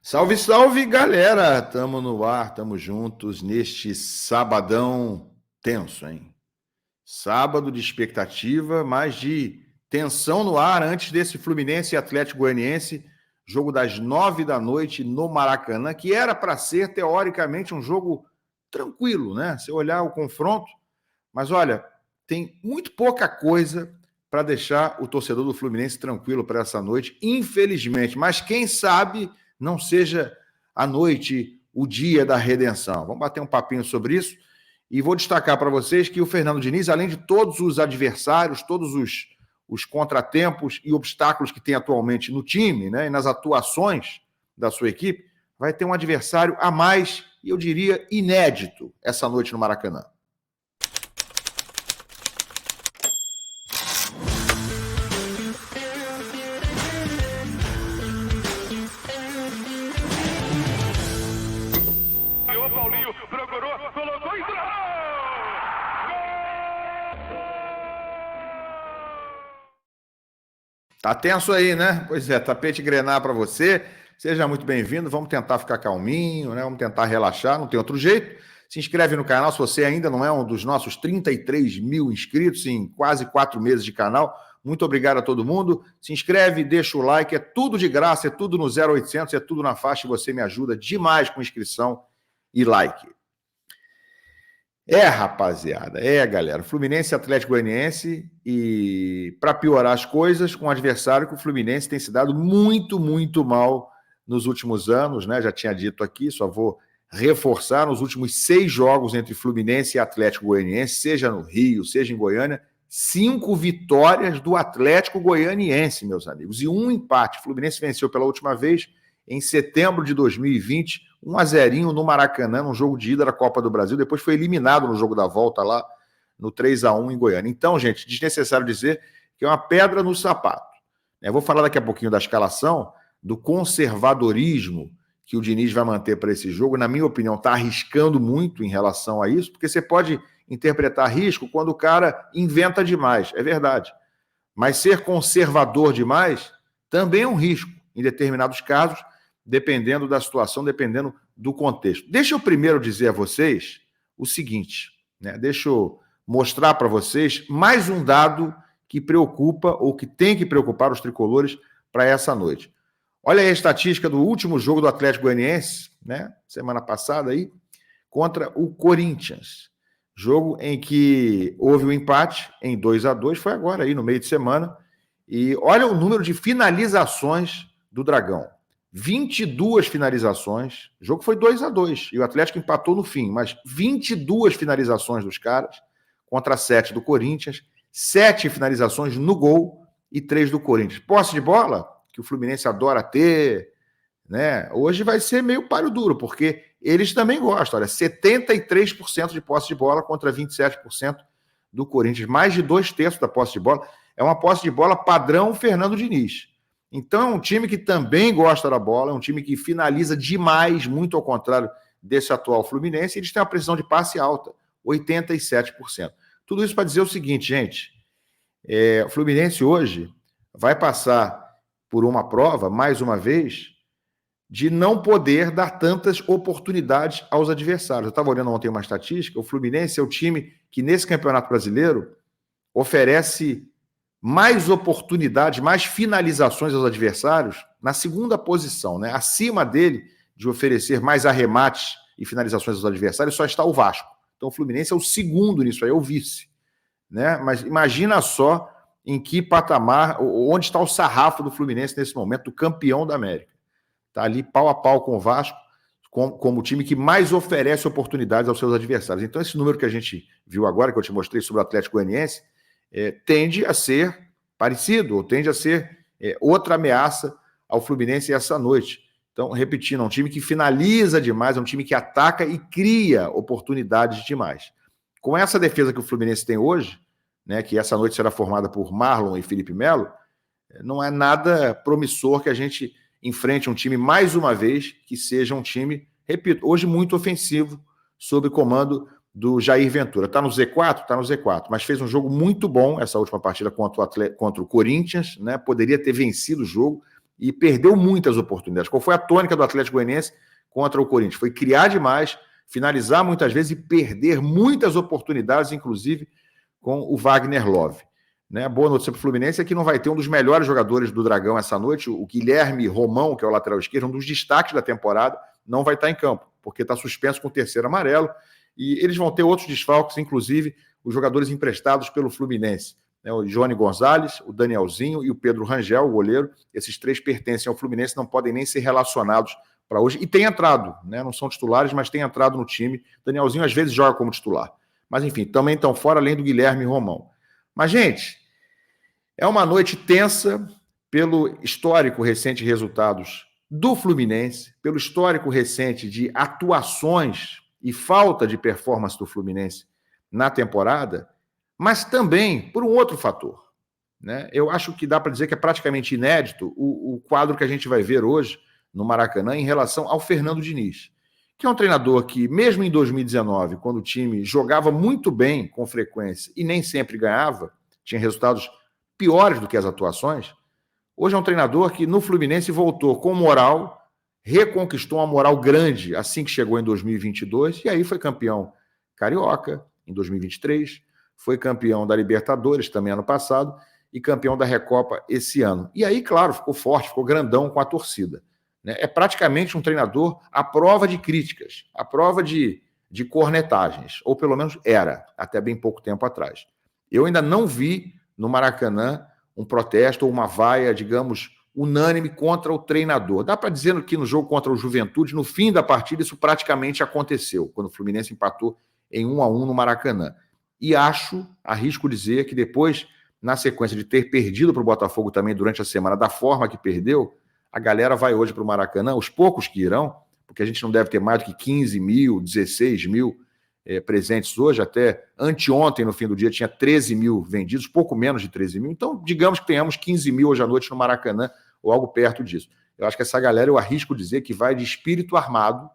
Salve, salve, galera! Tamo no ar, tamo juntos neste sabadão tenso, hein? Sábado de expectativa, mas de tensão no ar antes desse Fluminense e Atlético Goianiense, jogo das 9 da noite no Maracanã, que era para ser, teoricamente, um jogo tranquilo, né? Se olhar o confronto, mas olha, tem muito pouca coisa para deixar o torcedor do Fluminense tranquilo para essa noite, infelizmente, mas quem sabe não seja a noite, o dia da redenção. Vamos bater um papinho sobre isso e vou destacar para vocês que o Fernando Diniz, além de todos os adversários, todos os contratempos e obstáculos que tem atualmente no time, né, e nas atuações da sua equipe, vai ter um adversário a mais, e eu diria inédito, essa noite no Maracanã. Tá tenso aí, né? Pois é, tapete grenar para você. Seja muito bem-vindo. Vamos tentar ficar calminho, né? Vamos tentar relaxar, não tem outro jeito. Se inscreve no canal se você ainda não é um dos nossos 33 mil inscritos em quase 4 meses de canal. Muito obrigado a todo mundo. Se inscreve, deixa o like, é tudo de graça, é tudo no 0800, é tudo na faixa e você me ajuda demais com inscrição e like. Rapaziada, galera, Fluminense e Atlético Goianiense, e para piorar as coisas, com um adversário que o Fluminense tem se dado muito, muito mal nos últimos anos, né? Já tinha dito aqui, só vou reforçar, nos últimos 6 jogos entre Fluminense e Atlético Goianiense, seja no Rio, seja em Goiânia, 5 vitórias do Atlético Goianiense, meus amigos, e 1 empate. O Fluminense venceu pela última vez em setembro de 2020, 1-0 no Maracanã, num jogo de ida da Copa do Brasil, depois foi eliminado no jogo da volta lá, no 3-1 em Goiânia. Então, gente, desnecessário dizer que é uma pedra no sapato. Eu vou falar daqui a pouquinho da escalação, do conservadorismo que o Diniz vai manter para esse jogo. Na minha opinião, está arriscando muito em relação a isso, porque você pode interpretar risco quando o cara inventa demais, é verdade. Mas ser conservador demais também é um risco, em determinados casos, dependendo da situação, dependendo do contexto. Deixa eu primeiro dizer a vocês o seguinte, né? Deixa eu mostrar para vocês mais um dado que preocupa ou que tem que preocupar os tricolores para essa noite. Olha aí a estatística do último jogo do Atlético Goianiense, né? Semana passada aí, contra o Corinthians. Jogo em que houve um empate em 2-2, foi agora aí no meio de semana. E olha o número de finalizações do Dragão. 22 finalizações, o jogo foi 2-2 e o Atlético empatou no fim, mas 22 finalizações dos caras contra 7 do Corinthians, 7 finalizações no gol e 3 do Corinthians. Posse de bola, que o Fluminense adora ter, né? Hoje vai ser meio páreo duro, porque eles também gostam. Olha, 73% de posse de bola contra 27% do Corinthians, mais de 2/3 da posse de bola. É uma posse de bola padrão Fernando Diniz. Então é um time que também gosta da bola, é um time que finaliza demais, muito ao contrário desse atual Fluminense, e eles têm uma precisão de passe alta, 87%. Tudo isso para dizer o seguinte, gente, o Fluminense hoje vai passar por uma prova, mais uma vez, de não poder dar tantas oportunidades aos adversários. Eu estava olhando ontem uma estatística, o Fluminense é o time que nesse Campeonato Brasileiro oferece mais oportunidades, mais finalizações aos adversários na segunda posição, né? Acima dele, de oferecer mais arremates e finalizações aos adversários, só está o Vasco. Então o Fluminense é o segundo nisso aí, é o vice, né? Mas imagina só em que patamar, onde está o sarrafo do Fluminense nesse momento, do campeão da América. Está ali pau a pau com o Vasco, como o time que mais oferece oportunidades aos seus adversários. Então esse número que a gente viu agora, que eu te mostrei sobre o Atlético Goianiense, tende a ser parecido, ou tende a ser outra ameaça ao Fluminense essa noite. Então, repetindo, é um time que finaliza demais, é um time que ataca e cria oportunidades demais. Com essa defesa que o Fluminense tem hoje, né, que essa noite será formada por Marlon e Felipe Melo, não é nada promissor que a gente enfrente um time, mais uma vez, que seja um time, repito, hoje muito ofensivo, sob comando do Jair Ventura. Está no Z4? Está no Z4, mas fez um jogo muito bom essa última partida contra o Corinthians, né? Poderia ter vencido o jogo e perdeu muitas oportunidades. Qual foi a tônica do Atlético Goianiense contra o Corinthians? Foi criar demais, finalizar muitas vezes e perder muitas oportunidades, inclusive com o Wagner Love. Né? Boa notícia para o Fluminense é que não vai ter um dos melhores jogadores do Dragão essa noite, o Guilherme Romão, que é o lateral esquerdo, um dos destaques da temporada, não vai estar em campo, porque está suspenso com o terceiro amarelo, e eles vão ter outros desfalques, inclusive os jogadores emprestados pelo Fluminense. O Johnny Gonzalez, o Danielzinho e o Pedro Rangel, o goleiro. Esses três pertencem ao Fluminense, não podem nem ser relacionados para hoje. E tem entrado, né? Não são titulares, mas tem entrado no time. Danielzinho às vezes joga como titular. Mas enfim, também estão fora, além do Guilherme Romão. Mas, gente, é uma noite tensa pelo histórico recente de resultados do Fluminense, pelo histórico recente de atuações e falta de performance do Fluminense na temporada, mas também por um outro fator. Né? Eu acho que dá para dizer que é praticamente inédito o quadro que a gente vai ver hoje no Maracanã em relação ao Fernando Diniz, que é um treinador que, mesmo em 2019, quando o time jogava muito bem com frequência e nem sempre ganhava, tinha resultados piores do que as atuações, hoje é um treinador que no Fluminense voltou com moral, reconquistou uma moral grande assim que chegou em 2022, e aí foi campeão carioca em 2023, foi campeão da Libertadores também ano passado e campeão da Recopa esse ano. E aí, claro, ficou forte, ficou grandão com a torcida. Né? É praticamente um treinador à prova de críticas, à prova de cornetagens, ou pelo menos era, até bem pouco tempo atrás. Eu ainda não vi no Maracanã um protesto ou uma vaia, digamos, unânime contra o treinador. Dá para dizer que no jogo contra o Juventude, no fim da partida, isso praticamente aconteceu, quando o Fluminense empatou em 1-1 no Maracanã. E arrisco dizer que depois, na sequência de ter perdido para o Botafogo também durante a semana, da forma que perdeu, a galera vai hoje para o Maracanã, os poucos que irão, porque a gente não deve ter mais do que 15 mil, 16 mil presentes hoje, até anteontem, no fim do dia, tinha 13 mil vendidos, pouco menos de 13 mil, então digamos que tenhamos 15 mil hoje à noite no Maracanã, ou algo perto disso. Eu acho que essa galera, eu arrisco dizer que vai de espírito armado,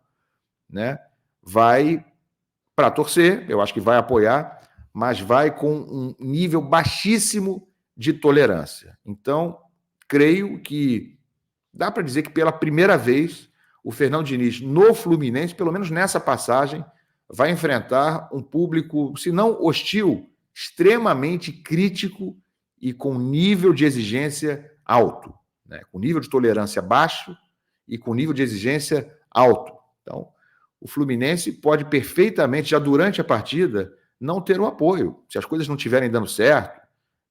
né? Vai para torcer, eu acho que vai apoiar, mas vai com um nível baixíssimo de tolerância. Então, creio que dá para dizer que pela primeira vez o Fernando Diniz no Fluminense, pelo menos nessa passagem, vai enfrentar um público, se não hostil, extremamente crítico e com nível de exigência alto, né? Com nível de tolerância baixo e com nível de exigência alto. Então, o Fluminense pode perfeitamente, já durante a partida, não ter o apoio. Se as coisas não estiverem dando certo,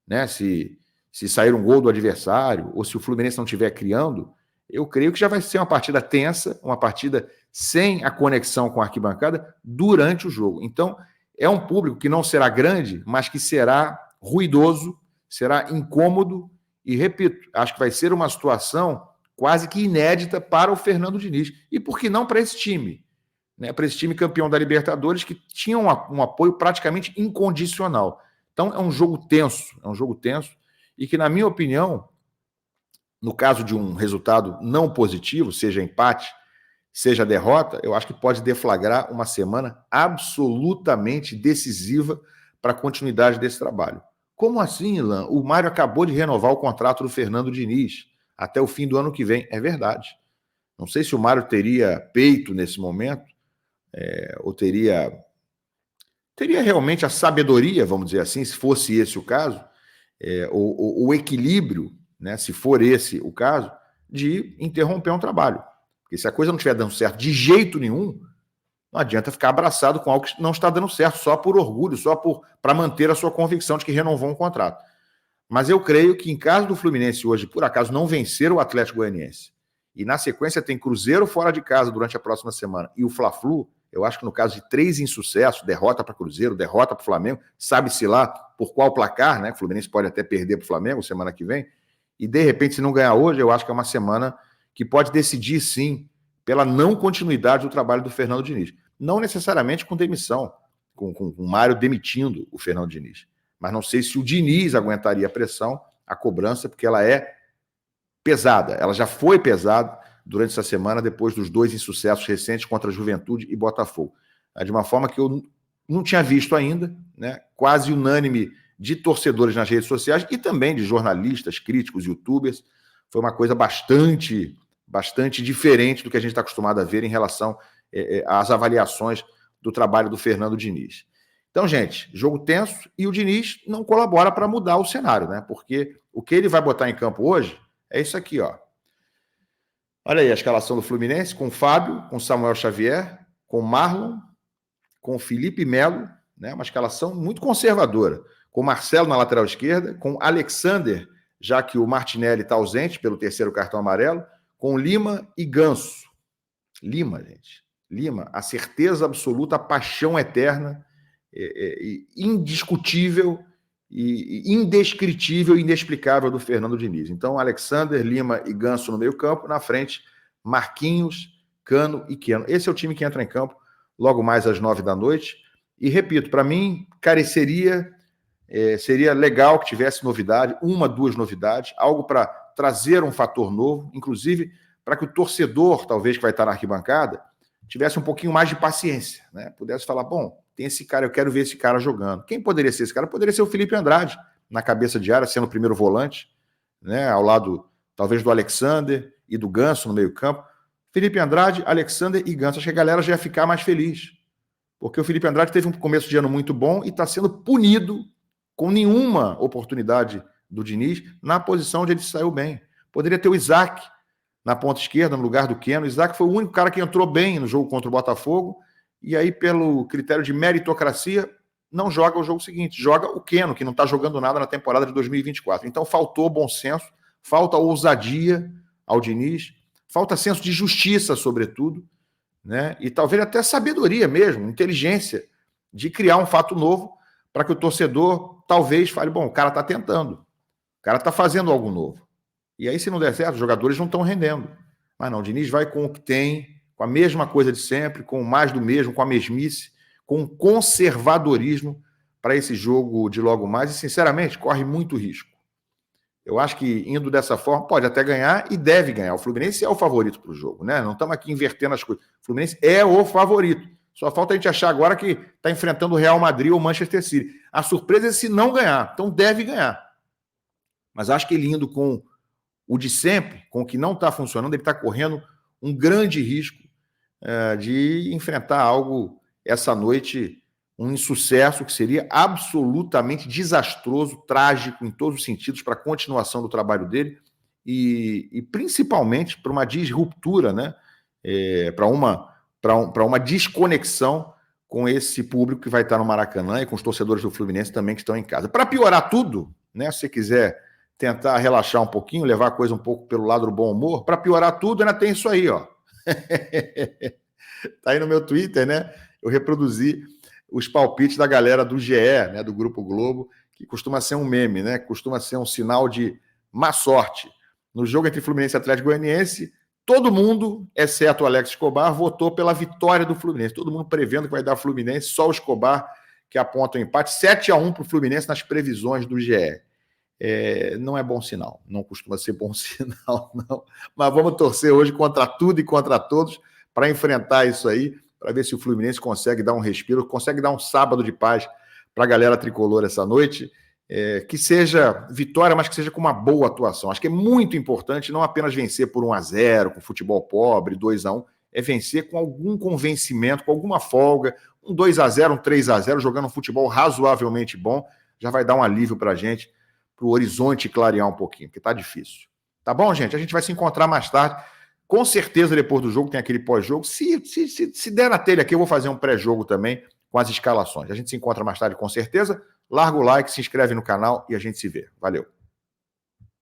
né? Se sair um gol do adversário, ou se o Fluminense não estiver criando, eu creio que já vai ser uma partida tensa, uma partida sem a conexão com a arquibancada durante o jogo. Então, é um público que não será grande, mas que será ruidoso, será incômodo, e repito, acho que vai ser uma situação quase que inédita para o Fernando Diniz. E por que não para esse time? Né, para esse time campeão da Libertadores, que tinha um apoio praticamente incondicional. Então, é um jogo tenso, e que, na minha opinião, no caso de um resultado não positivo, seja empate, seja derrota, eu acho que pode deflagrar uma semana absolutamente decisiva para a continuidade desse trabalho. Como assim, Ilan? O Mário acabou de renovar o contrato do Fernando Diniz até o fim do ano que vem. É verdade. Não sei se o Mário teria peito nesse momento, ou teria realmente a sabedoria, vamos dizer assim, se fosse esse o caso, o equilíbrio, né, se for esse o caso, de interromper um trabalho. Porque se a coisa não estiver dando certo de jeito nenhum, não adianta ficar abraçado com algo que não está dando certo, só por orgulho, só para manter a sua convicção de que renovou um contrato. Mas eu creio que, em caso do Fluminense hoje, por acaso, não vencer o Atlético Goianiense, e na sequência tem Cruzeiro fora de casa durante a próxima semana, e o Fla-Flu, eu acho que no caso de 3 insucessos, derrota para Cruzeiro, derrota para o Flamengo, sabe-se lá por qual placar, né? O Fluminense pode até perder para o Flamengo semana que vem, e de repente, se não ganhar hoje, eu acho que é uma semana que pode decidir, sim, pela não continuidade do trabalho do Fernando Diniz. Não necessariamente com demissão, com o Mário demitindo o Fernando Diniz. Mas não sei se o Diniz aguentaria a pressão, a cobrança, porque ela é pesada. Ela já foi pesada durante essa semana, depois dos 2 insucessos recentes contra a Juventude e Botafogo. De uma forma que eu não tinha visto ainda, né? Quase unânime de torcedores nas redes sociais e também de jornalistas, críticos, youtubers, foi uma coisa bastante diferente do que a gente está acostumado a ver em relação às avaliações do trabalho do Fernando Diniz. Então, gente, jogo tenso e o Diniz não colabora para mudar o cenário, né? Porque o que ele vai botar em campo hoje é isso aqui, ó. Olha aí a escalação do Fluminense com Fábio, com Samuel Xavier, com Marlon, com Felipe Melo, né? Uma escalação muito conservadora. Com Marcelo na lateral esquerda, com Alexander, já que o Martinelli está ausente pelo terceiro cartão amarelo, com Lima e Ganso. Lima, gente. Lima, a certeza absoluta, a paixão eterna, indiscutível, e indescritível e inexplicável do Fernando Diniz. Então, Alexander, Lima e Ganso no meio campo, na frente, Marquinhos, Cano e Keno. Esse é o time que entra em campo logo mais às 9 da noite. E, repito, para mim, careceria, seria legal que tivesse novidade, 1, 2 novidades, algo para trazer um fator novo, inclusive para que o torcedor, talvez, que vai estar na arquibancada, tivesse um pouquinho mais de paciência, né? Pudesse falar, bom, tem esse cara, eu quero ver esse cara jogando. Quem poderia ser esse cara? Poderia ser o Felipe Andrade, na cabeça de área, sendo o primeiro volante, né? Ao lado, talvez, do Alexander e do Ganso no meio campo. Felipe Andrade, Alexander e Ganso. Acho que a galera já ia ficar mais feliz, porque o Felipe Andrade teve um começo de ano muito bom e está sendo punido com nenhuma oportunidade do Diniz na posição onde ele saiu bem. Poderia ter o Isaac na ponta esquerda, no lugar do Keno. O Isaac foi o único cara que entrou bem no jogo contra o Botafogo, e aí, pelo critério de meritocracia, não joga o jogo seguinte, joga o Keno, que não está jogando nada na temporada de 2024. Então, faltou bom senso, falta ousadia ao Diniz, falta senso de justiça, sobretudo, né? E talvez até sabedoria mesmo, inteligência, de criar um fato novo para que o torcedor talvez fale, bom, o cara está tentando, o cara está fazendo algo novo. E aí, se não der certo, os jogadores não estão rendendo. Mas não, o Diniz vai com o que tem, com a mesma coisa de sempre, com mais do mesmo, com a mesmice, com conservadorismo para esse jogo de logo mais. E, sinceramente, corre muito risco. Eu acho que, indo dessa forma, pode até ganhar e deve ganhar. O Fluminense é o favorito para o jogo, né? Não estamos aqui invertendo as coisas. O Fluminense é o favorito. Só falta a gente achar agora que está enfrentando o Real Madrid ou o Manchester City. A surpresa é se não ganhar. Então, deve ganhar. Mas acho que ele indo com o de sempre, com o que não está funcionando, ele está correndo um grande risco de enfrentar algo essa noite, um insucesso que seria absolutamente desastroso, trágico em todos os sentidos para a continuação do trabalho dele e principalmente para uma disruptura, né? Para uma desconexão com esse público que vai estar no Maracanã e com os torcedores do Fluminense também que estão em casa. Para piorar tudo, né? Se você quiser tentar relaxar um pouquinho, levar a coisa um pouco pelo lado do bom humor, para piorar tudo ainda tem isso aí, ó. Tá aí no meu Twitter, né? Eu reproduzi os palpites da galera do GE, né? Do Grupo Globo, que costuma ser um meme, né? Costuma ser um sinal de má sorte. No jogo entre Fluminense e Atlético Goianiense, todo mundo, exceto o Alex Escobar, votou pela vitória do Fluminense. Todo mundo prevendo que vai dar Fluminense, só o Escobar que aponta o empate. 7-1 para o Fluminense nas previsões do GE. Não é bom sinal, não costuma ser bom sinal, não. Mas vamos torcer hoje contra tudo e contra todos para enfrentar isso aí, para ver se o Fluminense consegue dar um respiro, consegue dar um sábado de paz para a galera tricolor essa noite, que seja vitória, mas que seja com uma boa atuação. Acho que é muito importante não apenas vencer por 1-0, com futebol pobre, 2-1, é vencer com algum convencimento, com alguma folga, um 2-0, um 3-0, jogando um futebol razoavelmente bom, já vai dar um alívio para a gente, para o horizonte clarear um pouquinho, porque tá difícil. Tá bom, gente? A gente vai se encontrar mais tarde. Com certeza, depois do jogo, tem aquele pós-jogo. Se der na telha aqui, eu vou fazer um pré-jogo também com as escalações. A gente se encontra mais tarde, com certeza. Larga o like, se inscreve no canal e a gente se vê. Valeu.